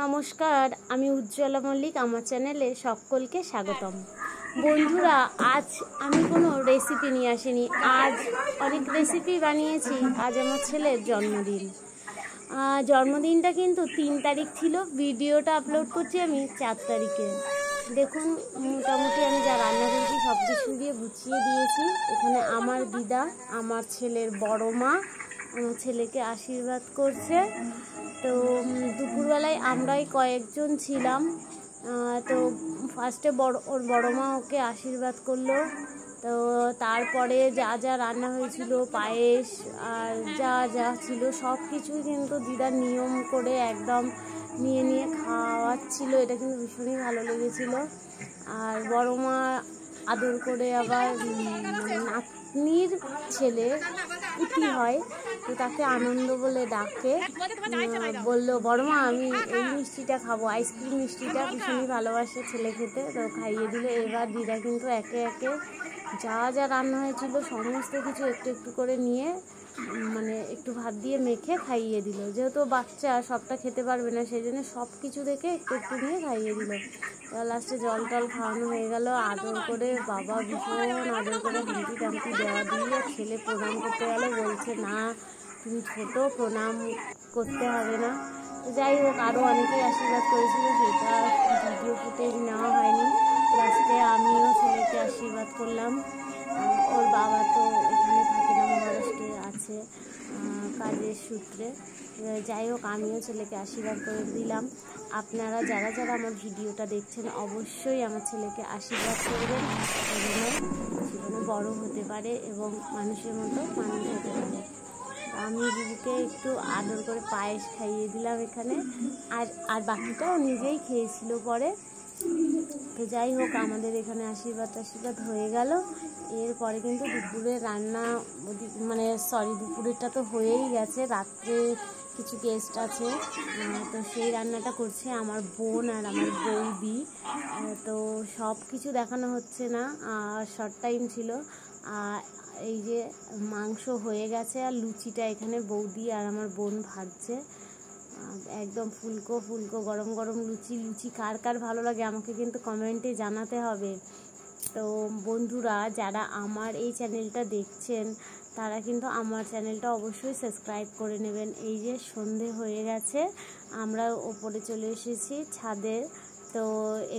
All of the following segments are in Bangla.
নমস্কার, আমি উজ্জ্বলা মল্লিক। আমার চ্যানেলে সকলকে স্বাগতম। বন্ধুরা, আজ আমি কোনো রেসিপি নিয়ে আসিনি। আজ অনেক রেসিপি বানিয়েছি। আজ আমার ছেলের জন্মদিন। জন্মদিনটা কিন্তু 3 তারিখ ছিল। ভিডিওটা আপলোড করছি আমি 4 তারিখে। দেখুন, মোটামুটি আমি যা রান্না করেছি সব কিছু দিয়ে গুছিয়ে দিয়েছি। এখানে আমার দিদা, আমার ছেলের বড় মা আমার ছেলেকে আশীর্বাদ করছে। তো দুপুরবেলায় আমরাই কয়েকজন ছিলাম। তো ফার্স্টে ওর বড় মা ওকে আশীর্বাদ করলো। তো তারপরে যা যা রান্না হয়েছিল, পায়েস আর যা যা ছিল সব কিছুই কিন্তু দিদা নিয়ম করে একদম নিয়ে নিয়ে খাওয়াচ্ছিল। এটা কিন্তু ভীষণই ভালো লেগেছিল। আর বড় মা আদর করে আবার নাতনির ছেলে পুতি হয়, তো তাকে আনন্দ বলে ডাকে। বললো, বড় মা আমি এই মিষ্টিটা খাবো, আইসক্রিম মিষ্টিটা ভীষণই ভালোবাসে ছেলে খেতে। তো খাইয়ে দিল। এবার দিদা কিন্তু একে একে যা যা রান্না হয়েছিল সমস্ত কিছু একটু একটু করে নিয়ে একটু ভাত দিয়ে মেখে খাইয়ে দিল। যেহেতু বাচ্চা সবটা খেতে পারবে না, সেই জন্য সব কিছু দেখে একটু একটু নিয়ে খাইয়ে দিল। লাস্টে জল টল খাওয়ানো হয়ে গেল। আদর করে বাবা ভীষণ আদর করে হাঁটি টামটি দেওয়া দিয়ে ছেলে প্রণাম করতে গেল। বলছে, না তুমি ছোট, প্রণাম করতে হবে না। তো যাই হোক, আরও অনেকেই আশীর্বাদ করেছিল, সেটা ভিডিও ফুটেজ নেওয়া হয়নি। লাস্টে আমিও ছেলেকে আশীর্বাদ করলাম। ওর বাবা তো এখানে থাকে না, মহারাষ্ট্রে আছে কাজের সূত্রে। যাই হোক, আমিও ছেলেকে আশীর্বাদ করে দিলাম। আপনারা যারা যারা আমার ভিডিওটা দেখছেন অবশ্যই আমার ছেলেকে আশীর্বাদ করবেন, জীবনে বড় হতে পারে এবং মানুষের মতো মানুষ হতে পারে। আমি দিদিকে একটু আদর করে পায়েস খাইয়ে দিলাম এখানে, আর বাকিটাও নিজেই খেয়েছিল পরে। তো যাই হোক, আমাদের এখানে আশীর্বাদ হয়ে গেল। এরপরে কিন্তু দুপুরে রান্না দুপুরেরটা তো হয়েই গেছে। রাত্রে কিছু গেস্ট আছে, তো সেই রান্নাটা করছে আমার বোন আর আমার বৌদি। তো সব কিছু দেখানো হচ্ছে না, শর্ট টাইম ছিল। এই যে মাংস হয়ে গেছে, আর লুচিটা এখানে বৌদি আর আমার বোন ভাজছে। একদম ফুলকো ফুলকো গরম গরম লুচি কার কার ভালো লাগে আমাকে কিন্তু কমেন্টে জানাতে হবে। তো বন্ধুরা, যারা আমার এই চ্যানেলটা দেখছেন তারা কিন্তু আমার চ্যানেলটা অবশ্যই সাবস্ক্রাইব করে নেবেন। এই যে সন্ধে হয়ে গেছে, আমরা ওপরে চলে এসেছি ছাদে। তো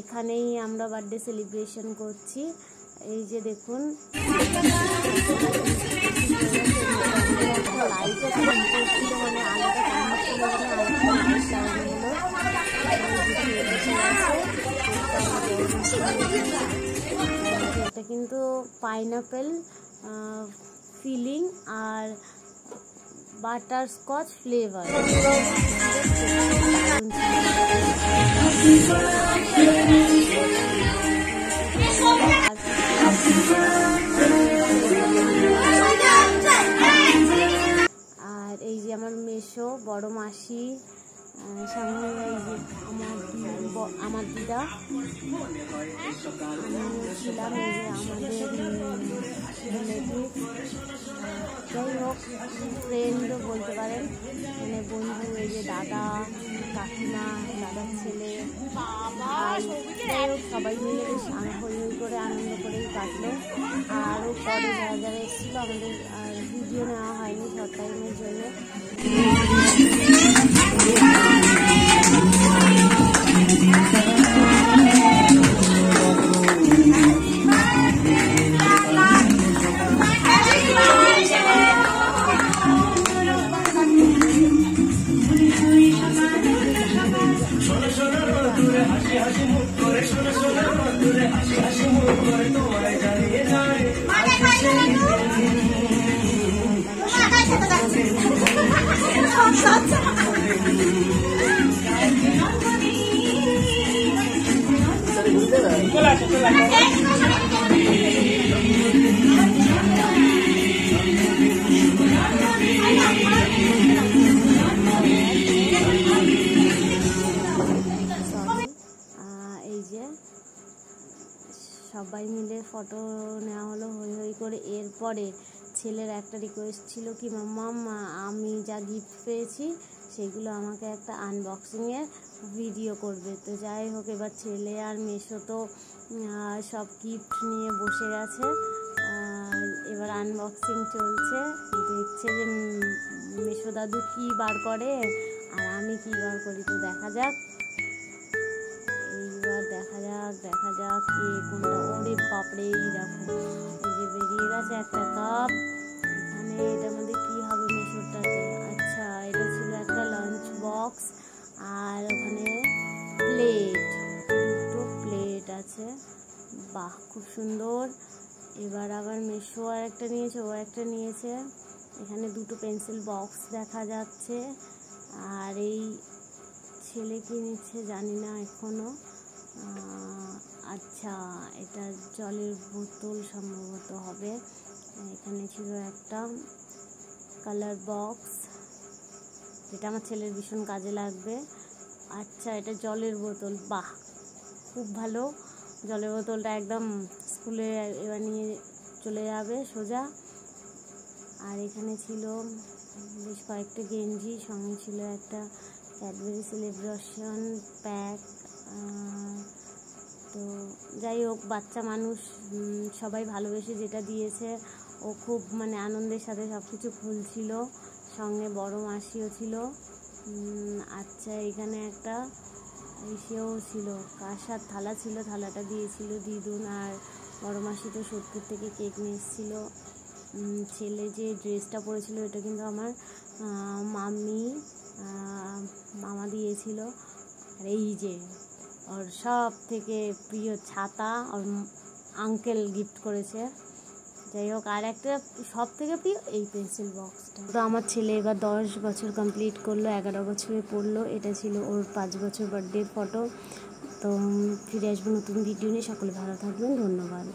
এখানেই আমরা বার্থডে সেলিব্রেশন করছি। এই যে দেখুন, লাইটও করছিল, এটা কিন্তু পাইনাপেল ফিলিং আর বাটারস্কচ ফ্লেভার। আর এই যে আমার মেসো বড় মাসি, সামনে এই যে আমার দিদা, আমিও ছিলাম। এই যে আমাদের রিলেটিভ, যাই হোক ফ্রেন্ডও বলতে পারেন, বন্ধু। এই যে দাদা, কাকিমা, দাদার ছেলে, ভাই, যাই হোক সবাই মিলে বেশ হই হই করে আনন্দ করেই কাটলো। আরও পরে যারা যারা এসেছিলো আমাদের ভিডিও নেওয়া হয়নি শর্ট টাইমের জন্য। সবাই মিলে ফটো নেওয়া হলো হই হই করে। এরপরে ছেলের একটা রিকোয়েস্ট ছিল কি, মাম্মা আমি যা গিফট পেয়েছি সেগুলো আমাকে একটা আনবক্সিংয়ের ভিডিও করবে। তো যাই হোক, এবার ছেলে আর মেসো তো সব গিফট নিয়ে বসে গেছে, এবার আনবক্সিং চলছে। দেখছে যে মেসো দাদু কী বার করে আর আমি কী বার করি। তো দেখা যাক, এইবার দেখা যাক কে কোনটা। ওরে বাপরে, এই দেখো এই যে বেরিয়ে গেছে একটা কাপ। এখানে এটার মধ্যে কী হবে মেসোরটাতে? আচ্ছা, এটা ছিল একটা লাঞ্চ বক্স, আর ওখানে প্লেট, দুটো প্লেট আছে। বাহ, খুব সুন্দর। এবার আবার মেসো আর একটা নিয়েছে, ও একটা নিয়েছে। এখানে দুটো পেন্সিল বক্স দেখা যাচ্ছে। আর এই ছেলে কি নিচ্ছে জানি না এখনো। আচ্ছা, এটা জলের বোতল সম্ভবত হবে। এখানে ছিল একটা কালার বক্স, যেটা আমার ছেলের ভীষণ কাজে লাগবে। আচ্ছা, এটা জলের বোতল। বাহ, খুব ভালো। জলের বোতলটা একদম স্কুলে এবার নিয়ে চলে যাবে সোজা। আর এখানে ছিল বেশ কয়েকটা গেঞ্জি, সঙ্গে ছিল একটা ক্যাডবেরি সেলিব্রেশন প্যাক। তো যাই হোক, বাচ্চা মানুষ সবাই ভালোবেসে যেটা দিয়েছে, ও খুব মানে আনন্দের সাথে সব কিছু খুলছিল। সঙ্গে বড় মাসিও ছিল। আচ্ছা, এখানে একটা ইসেও ছিল, কাঁসার থালা ছিল, থালাটা দিয়েছিল দিদুন। আর বড় মাসি তো সোদপুর থেকে কেক নিয়ে এসেছিলো। ছেলে যে ড্রেসটা পরেছিল এটা কিন্তু আমার মামা দিয়েছিল। আর এই যে ওর সব থেকে প্রিয় ছাতা ওর আঙ্কেল গিফট করেছে। যাই হোক, আর একটা সব থেকে প্রিয় এই পেন্সিল বক্সটা। তো আমার ছেলে এবার 10 বছর কমপ্লিট করলো, 11 বছরে পড়লো। এটা ছিল ওর 5 বছর বার্থডে ফটো। তো ফিরে আসবো নতুন ভিডিও নিয়ে। সকলে ভালো থাকবেন, ধন্যবাদ।